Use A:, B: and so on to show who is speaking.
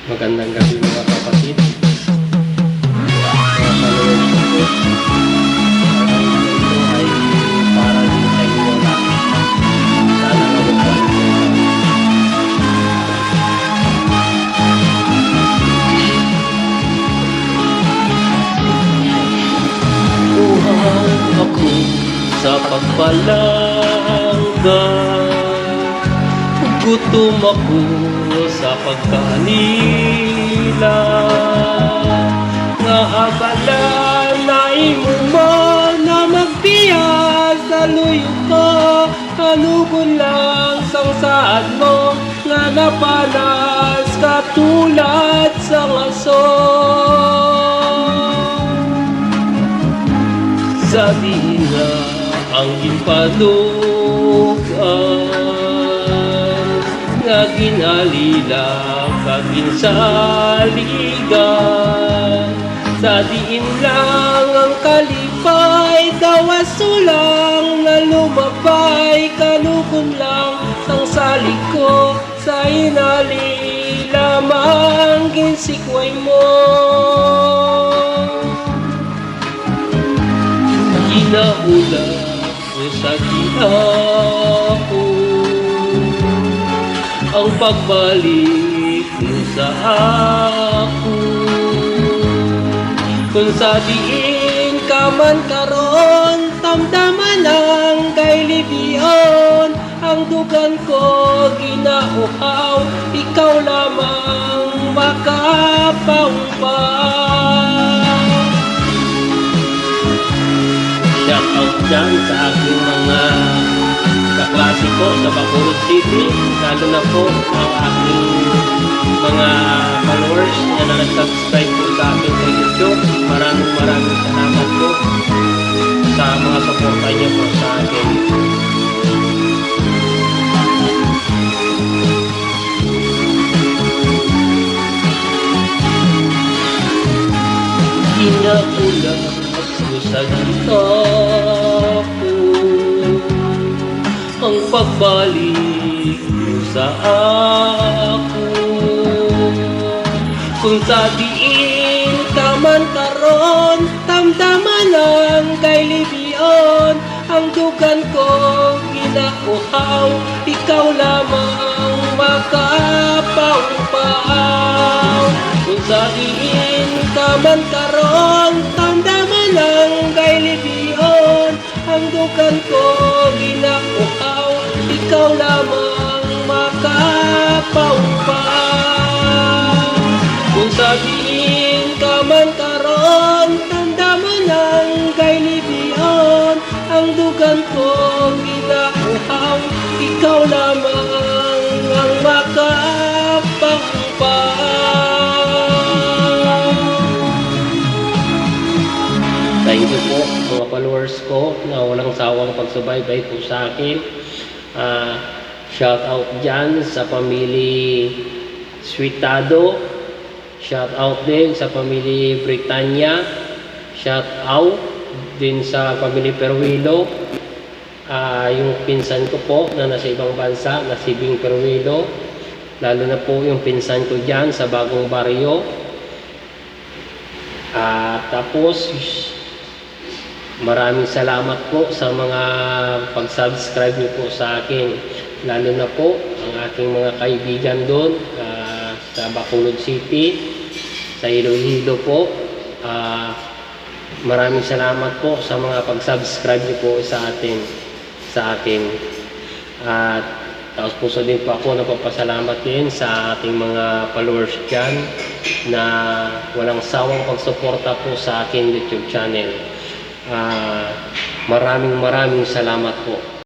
A: Magandang gabi mga kapatid. Mga followers ko po. Ito ay para din sa inyo lahat. Sana nagustuhan niyo ito. Buhay ako sa pagpalangga. Gutom ako sa pagkanila. Nga abala na imo man na magpiyas sa luyo ko. Halugon lang sang saad mo nga napanas katulad sang aso. Sa dina ang gipalugan nga ginalila kaginsaligan. Sa diin lang ang kalipay dawasulang na lumabay kalukon lang sang salik ko sa inali lamang ginsikway mo. Ginaula ko sa gihapon ang pagbalik mo sa ako. Kung sa diin ka man karon, tamdaman ang kay libion. Ang dugan ko ginauhaw, ikaw lamang makapaupaw. Shout out dyan sa aking mga kaklase ko sa Bacolod City, lalo na po ang aking mga followers na nag-subscribe po sa akin sa YouTube. Maraming salamat po sa mga suporta niyo po sa akin. Ginaulan ko sa gita ko ang pagbalik mo sa ako. Kung sa diin ka man karon, tamdaman ang kay libion. Ang dugan ko ginauhaw, ikaw lamang makapaupaw. Kung sa diin ka man karon, tamdaman ang kay libion. Ang dugan ko ginauhaw, ikaw lamang makapaupaw. Kung sa diin ka man karon, tamdaman ang kay libion. Ang dugan ko ginauhaw, ikaw lamang ang makapaupaw. Thank you po mga followers ko na walang sawang pagsubaybay po sa akin. Shout out dyan sa pamilya Sweetado. Shout out din sa pamilya Britannia. Shout out din sa pamilya Perwilo. Yung pinsan ko po na nasa ibang bansa, na si Bing Perwilo. Lalo na po yung pinsan ko dyan sa Bagong Baryo. Tapos maraming salamat po sa mga pag-subscribe niyo po sa akin. Lalo na po ang aking mga kaibigan doon sa Bacolod City, sa Iloilo po. Maraming salamat po sa mga pag-subscribe niyo po sa akin. At tapos puso din po ako napapasalamat din sa ating mga followers dyan na walang sawang pagsuporta po sa akin YouTube channel. Maraming salamat po.